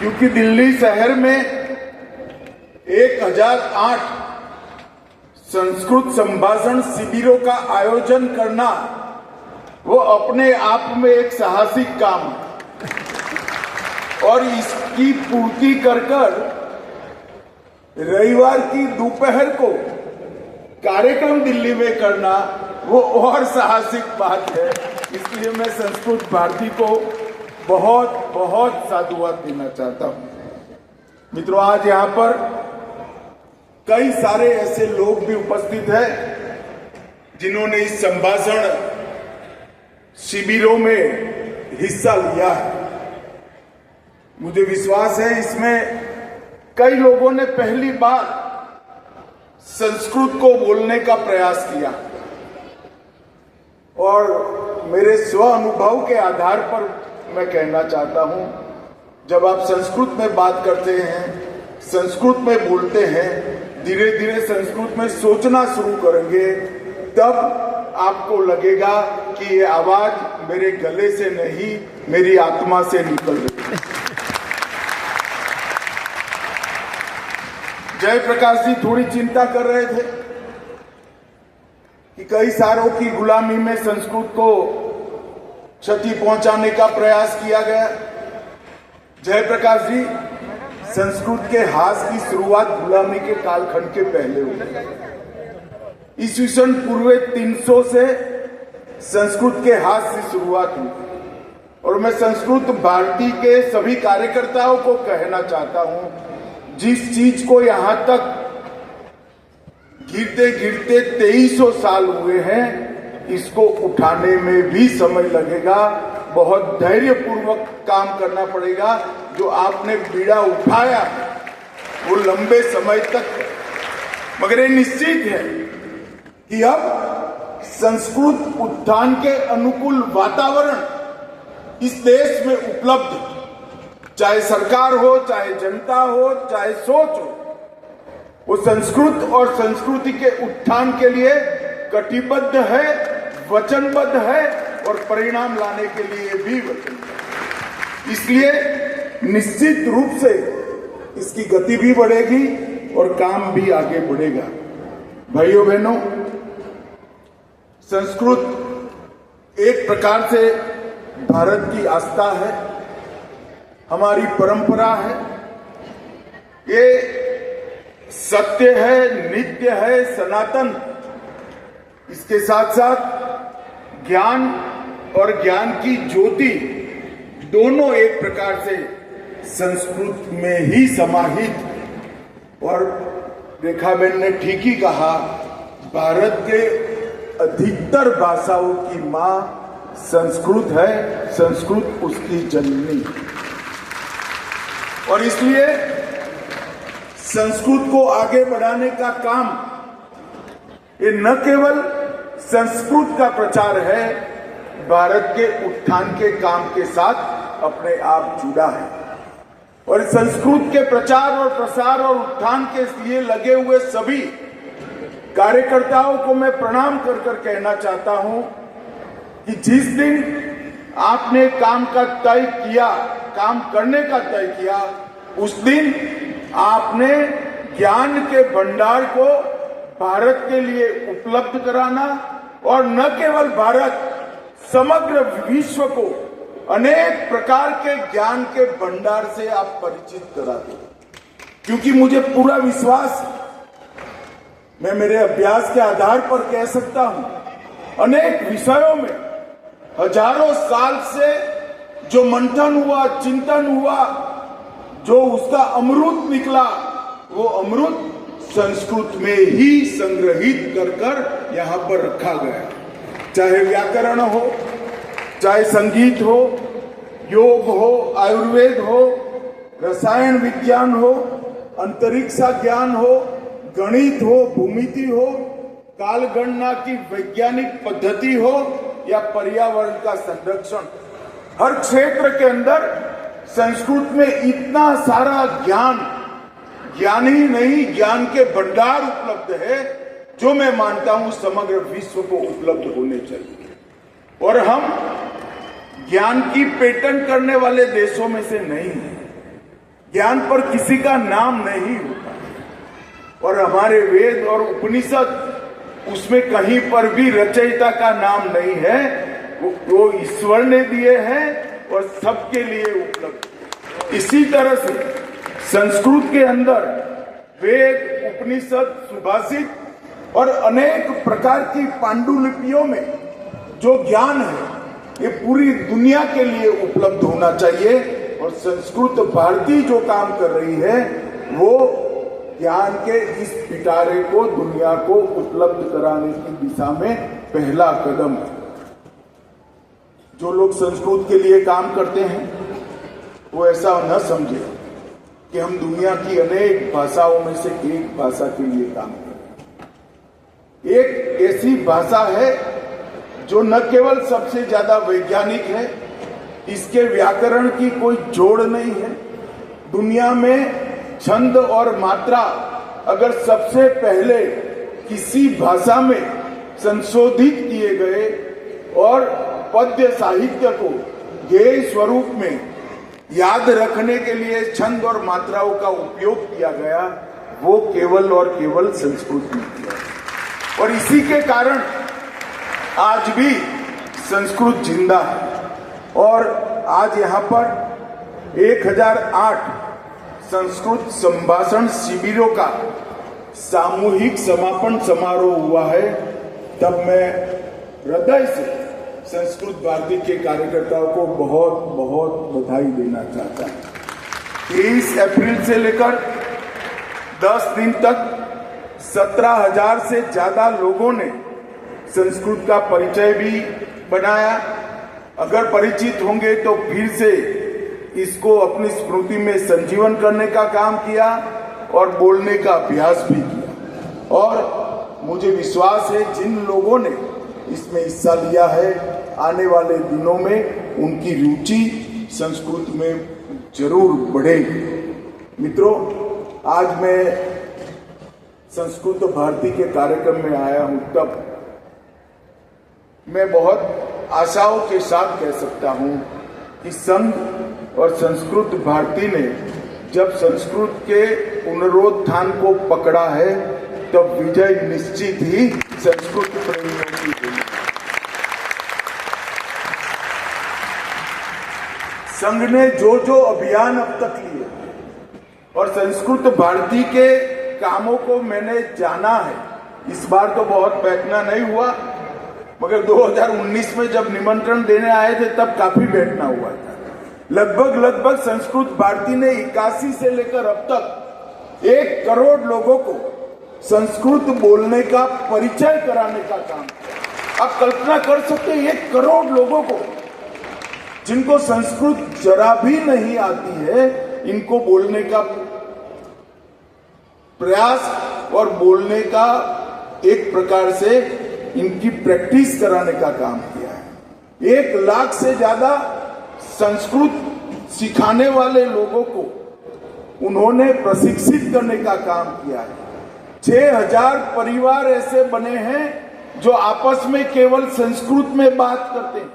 क्योंकि दिल्ली शहर में 1008 संस्कृत संभाषण शिविरों का आयोजन करना वो अपने आप में एक साहसिक काम है और इसकी पूर्ति कर रविवार की दोपहर को कार्यक्रम दिल्ली में करना वो और साहसिक बात है। इसलिए मैं संस्कृत भारती को बहुत बहुत साधुवाद देना चाहता हूं। मित्रों, आज यहाँ पर कई सारे ऐसे लोग भी उपस्थित हैं जिन्होंने इस संभाषण शिविरों में हिस्सा लिया है। मुझे विश्वास है इसमें कई लोगों ने पहली बार संस्कृत को बोलने का प्रयास किया और मेरे स्व अनुभव के आधार पर मैं कहना चाहता हूं, जब आप संस्कृत में बात करते हैं, संस्कृत में बोलते हैं, धीरे धीरे संस्कृत में सोचना शुरू करेंगे, तब आपको लगेगा कि ये आवाज मेरे गले से नहीं, मेरी आत्मा से निकल रही है। जयप्रकाश जी थोड़ी चिंता कर रहे थे कि कई सालों की गुलामी में संस्कृत को क्षति पहुंचाने का प्रयास किया गया। जयप्रकाश जी, संस्कृत के ह्रास की शुरुआत गुलामी के कालखंड के पहले हुई। ईस्वीसन पूर्व 300 से संस्कृत के ह्रास की शुरुआत हुई और मैं संस्कृत भारती के सभी कार्यकर्ताओं को कहना चाहता हूं, जिस चीज को यहां तक गिरते गिरते 2300 साल हुए हैं, इसको उठाने में भी समय लगेगा। बहुत धैर्यपूर्वक काम करना पड़ेगा। जो आपने बीड़ा उठाया वो लंबे समय तक है, मगर ये निश्चित है कि अब संस्कृत उत्थान के अनुकूल वातावरण इस देश में उपलब्ध है। चाहे सरकार हो, चाहे जनता हो, चाहे सोच हो, वो संस्कृत और संस्कृति के उत्थान के लिए कटिबद्ध है, वचनबद्ध है और परिणाम लाने के लिए भी वचनबद्ध। इसलिए निश्चित रूप से इसकी गति भी बढ़ेगी और काम भी आगे बढ़ेगा। भाइयों बहनों, संस्कृत एक प्रकार से भारत की आस्था है, हमारी परंपरा है, ये सत्य है, नित्य है, सनातन। इसके साथ साथ ज्ञान और ज्ञान की ज्योति दोनों एक प्रकार से संस्कृत में ही समाहित। और रेखाबेन ने ठीक ही कहा, भारत के अधिकतर भाषाओं की मां संस्कृत है, संस्कृत उसकी जननी। और इसलिए संस्कृत को आगे बढ़ाने का काम ये न केवल संस्कृत का प्रचार है, भारत के उत्थान के काम के साथ अपने आप जुड़ा है। और संस्कृत के प्रचार और प्रसार और उत्थान के लिए लगे हुए सभी कार्यकर्ताओं को मैं प्रणाम कर कर कहना चाहता हूं कि जिस दिन आपने काम का तय किया, काम करने का तय किया, उस दिन आपने ज्ञान के भंडार को भारत के लिए उपलब्ध कराना और न केवल भारत, समग्र विश्व को अनेक प्रकार के ज्ञान के भंडार से आप परिचित करा दो। क्योंकि मुझे पूरा विश्वास, मैं मेरे अभ्यास के आधार पर कह सकता हूं, अनेक विषयों में हजारों साल से जो मंथन हुआ, चिंतन हुआ, जो उसका अमृत निकला, वो अमृत संस्कृत में ही संग्रहित कर कर यहां पर रखा गया। चाहे व्याकरण हो, चाहे संगीत हो, योग हो, आयुर्वेद हो, रसायन विज्ञान हो, अंतरिक्ष ज्ञान हो, गणित हो, भूमिति हो, कालगणना की वैज्ञानिक पद्धति हो या पर्यावरण का संरक्षण, हर क्षेत्र के अंदर संस्कृत में इतना सारा ज्ञान, ज्ञान ही नहीं ज्ञान के भंडार उपलब्ध है, जो मैं मानता हूं समग्र विश्व को उपलब्ध होने चाहिए। और हम ज्ञान की पेटेंट करने वाले देशों में से नहीं है। ज्ञान पर किसी का नाम नहीं होता और हमारे वेद और उपनिषद उसमें कहीं पर भी रचयिता का नाम नहीं है। वो ईश्वर ने दिए हैं और सबके लिए उपलब्ध। इसी तरह से संस्कृत के अंदर वेद, उपनिषद, सुभाषित और अनेक प्रकार की पांडुलिपियों में जो ज्ञान है ये पूरी दुनिया के लिए उपलब्ध होना चाहिए। और संस्कृत भारती जो काम कर रही है वो ज्ञान के इस पिटारे को दुनिया को उपलब्ध कराने की दिशा में पहला कदम है। जो लोग संस्कृत के लिए काम करते हैं वो ऐसा न समझे कि हम दुनिया की अनेक भाषाओं में से एक भाषा के लिए काम कर रहे हैं। एक ऐसी भाषा है जो न केवल सबसे ज्यादा वैज्ञानिक है, इसके व्याकरण की कोई जोड़ नहीं है। दुनिया में छंद और मात्रा अगर सबसे पहले किसी भाषा में संशोधित किए गए और पद्य साहित्य को गेय स्वरूप में याद रखने के लिए छंद और मात्राओं का उपयोग किया गया, वो केवल और केवल संस्कृत में किया। और इसी के कारण आज भी संस्कृत जिंदा है। और आज यहाँ पर 1008 संस्कृत संभाषण शिविरों का सामूहिक समापन समारोह हुआ है। तब मैं हृदय से संस्कृत भारती के कार्यकर्ताओं को बहुत बहुत बधाई देना चाहता हूं। 23 अप्रैल से लेकर 10 दिन तक 17,000 से ज्यादा लोगों ने संस्कृत का परिचय भी बनाया। अगर परिचित होंगे तो फिर से इसको अपनी स्मृति में संजीवन करने का काम किया और बोलने का अभ्यास भी किया। और मुझे विश्वास है जिन लोगों ने इसमें हिस्सा लिया है, आने वाले दिनों में उनकी रुचि संस्कृत में जरूर बढ़ेगी। मित्रों, आज मैं संस्कृत भारती के कार्यक्रम में आया हूं, तब मैं बहुत आशाओं के साथ कह सकता हूं कि संघ और संस्कृत भारती ने जब संस्कृत के पुनरुत्थान को पकड़ा है तब विजय निश्चित ही संस्कृत प्रेमियों की हुई। संघ ने जो जो अभियान अब तक लिए और संस्कृत भारती के कामों को मैंने जाना है। इस बार तो बहुत बैठना नहीं हुआ, मगर 2019 में जब निमंत्रण देने आए थे तब काफी बैठना हुआ था। लगभग संस्कृत भारती ने 81 से लेकर अब तक 1 करोड़ लोगों को संस्कृत बोलने का परिचय कराने का काम किया। आप कल्पना कर सकते हैं 1 करोड़ लोगों को जिनको संस्कृत जरा भी नहीं आती है, इनको बोलने का प्रयास और बोलने का एक प्रकार से इनकी प्रैक्टिस कराने का काम किया है। 1 लाख से ज्यादा संस्कृत सिखाने वाले लोगों को उन्होंने प्रशिक्षित करने का काम किया है। 6,000 परिवार ऐसे बने हैं जो आपस में केवल संस्कृत में बात करते हैं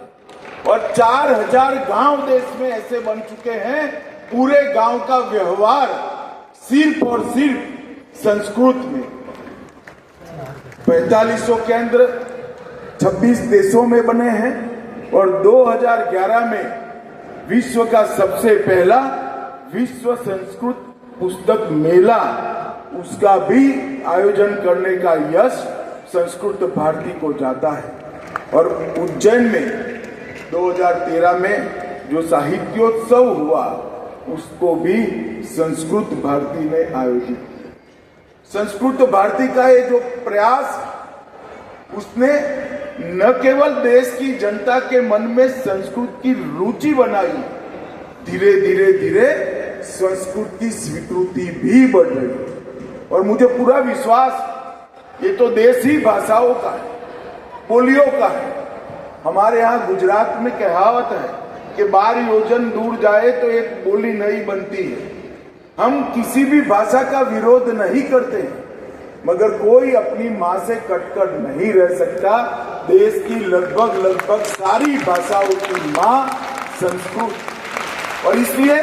और 4,000 गांव देश में ऐसे बन चुके हैं, पूरे गांव का व्यवहार सिर्फ और सिर्फ संस्कृत में। 4500 केंद्र 26 देशों में बने हैं और 2011 में विश्व का सबसे पहला विश्व संस्कृत पुस्तक मेला, उसका भी आयोजन करने का यश संस्कृत भारती को जाता है। और उज्जैन में 2013 में जो साहित्योत्सव हुआ उसको भी संस्कृत भारती ने आयोजित किया। संस्कृत भारती का ये जो प्रयास, उसने न केवल देश की जनता के मन में संस्कृत की रुचि बनाई, धीरे धीरे संस्कृत की स्वीकृति भी बढ़ रही। और मुझे पूरा विश्वास, ये तो देसी भाषाओं का है, बोलियों का है। हमारे यहाँ गुजरात में कहावत है कि 12 योजन दूर जाए तो एक बोली नहीं बनती है। हम किसी भी भाषा का विरोध नहीं करते, मगर कोई अपनी माँ से कटकर नहीं रह सकता। देश की लगभग सारी भाषाओं की माँ संस्कृत, और इसलिए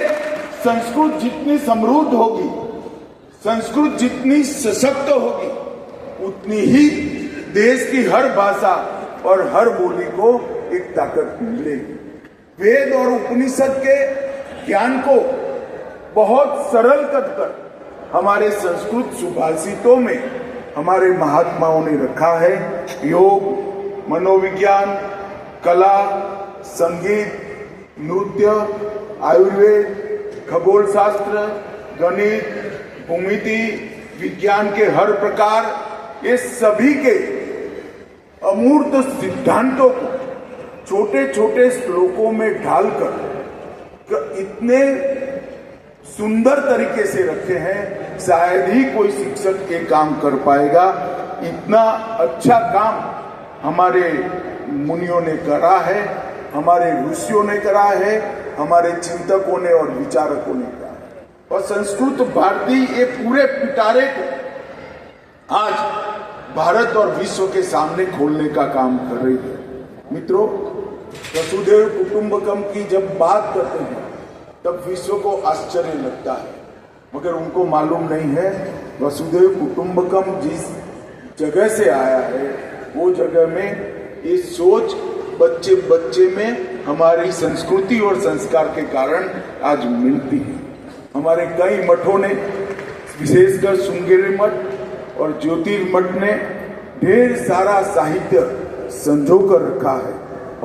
संस्कृत जितनी समृद्ध होगी, संस्कृत जितनी सशक्त होगी, उतनी ही देश की हर भाषा और हर बोली को एक ताकत मिलेगी। वेद और उपनिषद के ज्ञान को बहुत सरल कर हमारे संस्कृत सुभाषितों में हमारे महात्माओं ने रखा है। योग, मनोविज्ञान, कला, संगीत, नृत्य, आयुर्वेद, खगोल शास्त्र, गणित, भूमिति, विज्ञान के हर प्रकार, ये सभी के अमूर्त सिद्धांतों को छोटे छोटे श्लोकों में ढालकर इतने सुंदर तरीके से रखे हैं, शायद ही कोई शिक्षक ये काम कर पाएगा। इतना अच्छा काम हमारे मुनियों ने करा है, हमारे ऋषियों ने करा है, हमारे चिंतकों ने और विचारकों ने करा है। और संस्कृत भारती ये पूरे पिटारे को आज भारत और विश्व के सामने खोलने का काम कर रही है। मित्रों, वसुधैव कुटुंबकम की जब बात करते हैं तब विश्व को आश्चर्य लगता है, मगर उनको मालूम नहीं है वसुधैव कुटुंबकम जिस जगह से आया है वो जगह में ये सोच बच्चे बच्चे में हमारी संस्कृति और संस्कार के कारण आज मिलती है। हमारे कई मठों ने, विशेषकर श्रृंगेरी मठ और ज्योतिर्मठ ने ढेर सारा साहित्य संजो कर रखा है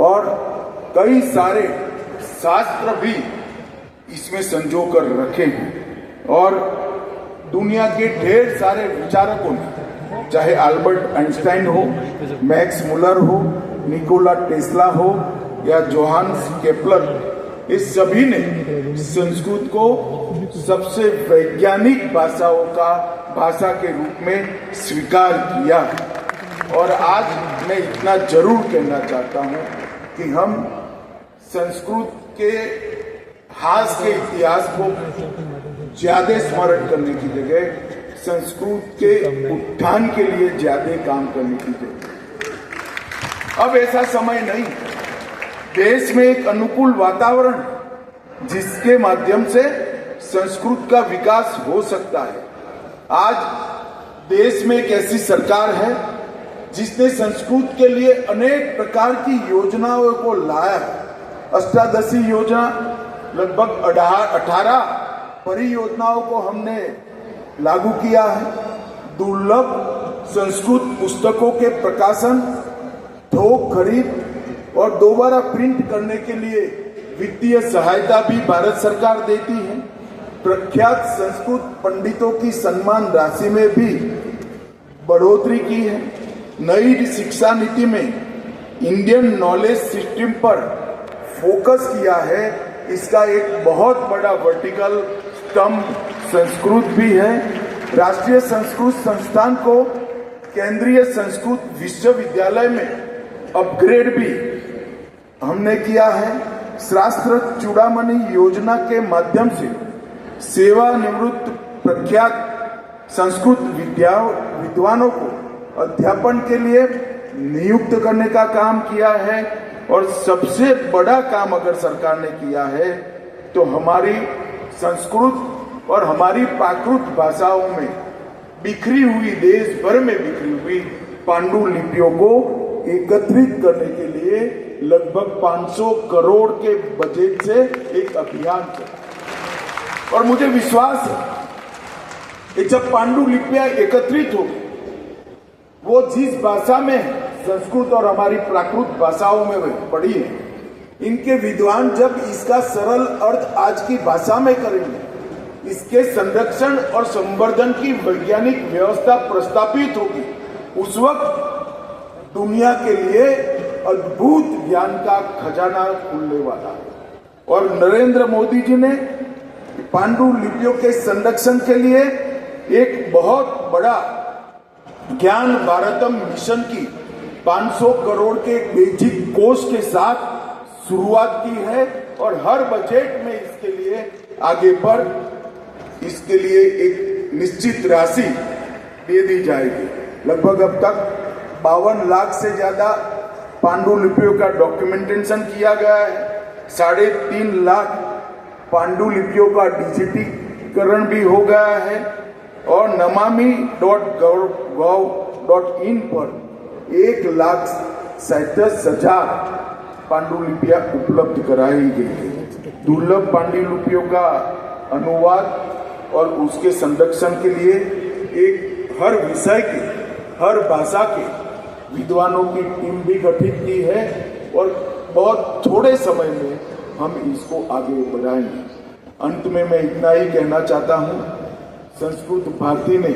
और कई सारे शास्त्र भी इसमें संजो कर रखे हैं। और दुनिया के ढेर सारे विचारकों ने, चाहे अल्बर्ट आइंस्टाइन हो, मैक्स मुलर हो, निकोला टेस्ला हो या जोहान्स केपलर, इस सभी ने संस्कृत को सबसे वैज्ञानिक भाषा के रूप में स्वीकार किया। और आज मैं इतना जरूर कहना चाहता हूं कि हम संस्कृत के हास के इतिहास को ज्यादा स्मरण करने की जगह संस्कृत के उत्थान के लिए ज्यादा काम करने की जगह अब ऐसा समय नहीं। देश में एक अनुकूल वातावरण जिसके माध्यम से संस्कृत का विकास हो सकता है। आज देश में एक ऐसी सरकार है जिसने संस्कृत के लिए अनेक प्रकार की योजनाओं को लाया है। अष्टादशी योजना, लगभग 18 परियोजनाओं को हमने लागू किया है। दुर्लभ संस्कृत पुस्तकों के प्रकाशन, थोक खरीद और दोबारा प्रिंट करने के लिए वित्तीय सहायता भी भारत सरकार देती है। प्रख्यात संस्कृत पंडितों की सम्मान राशि में भी बढ़ोतरी की है। नई शिक्षा नीति में इंडियन नॉलेज सिस्टम पर फोकस किया है। इसका एक बहुत बड़ा वर्टिकल स्तंभ संस्कृत भी है। राष्ट्रीय संस्कृत संस्थान को केंद्रीय संस्कृत विश्वविद्यालय में अपग्रेड भी हमने किया है। शास्त्र चूड़ामणि योजना के माध्यम से सेवानिवृत्त प्रख्यात संस्कृत विद्वानों को अध्यापन के लिए नियुक्त करने का काम किया है। और सबसे बड़ा काम अगर सरकार ने किया है तो हमारी संस्कृत और हमारी प्राकृत भाषाओं में बिखरी हुई, देश भर में बिखरी हुई पांडुलिपियों को एकत्रित करने के लिए लगभग 500 करोड़ के बजट से एक अभियान चला। और मुझे विश्वास है कि जब पांडुलिपियां एकत्रित होगी, वो जिस भाषा में संस्कृत और हमारी प्राकृत भाषाओं में पढ़ी है, इनके विद्वान जब इसका सरल अर्थ आज की भाषा में करेंगे, इसके संरक्षण और संवर्धन की वैज्ञानिक व्यवस्था प्रस्तापित होगी, उस वक्त दुनिया के लिए अद्भुत ज्ञान का खजाना खुलने वाला है। और नरेंद्र मोदी जी ने पांडुलिपियों के संरक्षण के लिए एक बहुत बड़ा ज्ञान भारतम मिशन की 500 करोड़ के बेसिक कोष के साथ शुरुआत की है। और हर बजट में इसके लिए आगे पर इसके लिए एक निश्चित राशि दे दी जाएगी। लगभग अब तक 52 लाख से ज्यादा पांडुलिपियों का डॉक्यूमेंटेशन किया गया है। 3.5 लाख पांडुलिपियों का डिजिटीकरण भी हो गया है और namami.gov.in पर 1,37,000 पांडुलिपियां उपलब्ध कराई गई है। दुर्लभ पांडुलिपियों का अनुवाद और उसके संरक्षण के लिए एक हर विषय के, हर भाषा के विद्वानों की टीम भी गठित की है और बहुत थोड़े समय में हम इसको आगे बढ़ाएंगे। अंत में मैं इतना ही कहना चाहता हूं, संस्कृत भारती ने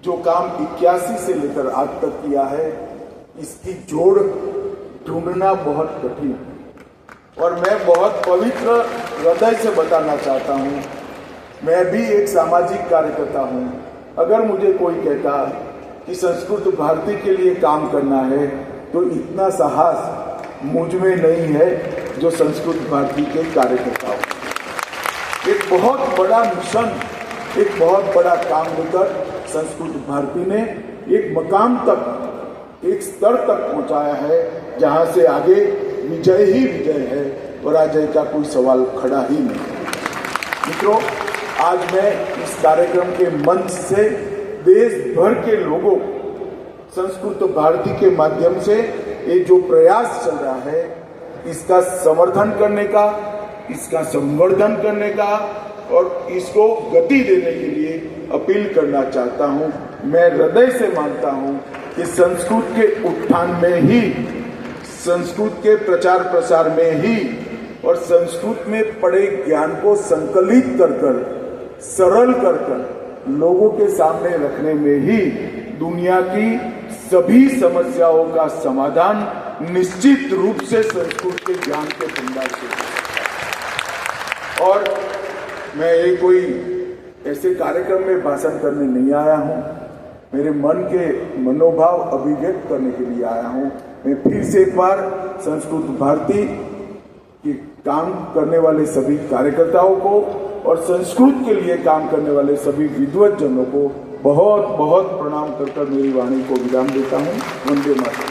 जो काम 81 से लेकर आज तक किया है, इसकी जोड़ ढूंढना बहुत कठिन है और मैं बहुत पवित्र हृदय से बताना चाहता हूं, मैं भी एक सामाजिक कार्यकर्ता हूं। अगर मुझे कोई कहता कि संस्कृत भारती के लिए काम करना है तो इतना साहस मुझ में नहीं है जो संस्कृत भारती के कार्यकर्ताओं। एक बहुत बड़ा मिशन, एक बहुत बड़ा काम लेकर संस्कृत भारती ने एक मकाम तक, एक स्तर तक पहुंचाया है जहां से आगे विजय ही विजय है, पराजय का कोई सवाल खड़ा ही नहीं। मित्रों, आज मैं इस कार्यक्रम के मंच से देश भर के लोगों संस्कृत भारती के माध्यम से ये जो प्रयास चल रहा है, इसका समर्थन करने का, इसका संवर्धन करने का और इसको गति देने के लिए अपील करना चाहता हूं। मैं हृदय से मानता हूं कि संस्कृत के उत्थान में ही, संस्कृत के प्रचार प्रसार में ही और संस्कृत में पड़े ज्ञान को संकलित कर कर, सरल कर कर लोगों के सामने रखने में ही दुनिया की सभी समस्याओं का समाधान निश्चित रूप से संस्कृत के ज्ञान के भंडार से। और मैं ये कोई ऐसे कार्यक्रम में भाषण करने नहीं आया हूं, मेरे मन के मनोभाव अभिव्यक्त करने के लिए आया हूं। मैं फिर से एक बार संस्कृत भारती के काम करने वाले सभी कार्यकर्ताओं को और संस्कृत के लिए काम करने वाले सभी विद्वज्जनों को बहुत बहुत प्रणाम कर मेरी वाणी को विराम देता हूं। वंदे मातरम।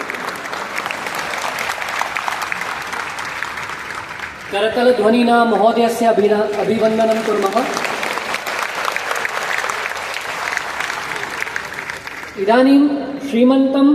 करतल ध्वनिना महोदयस्य अभिवंदनं कुर्मः। इदानीं श्रीमन्तम्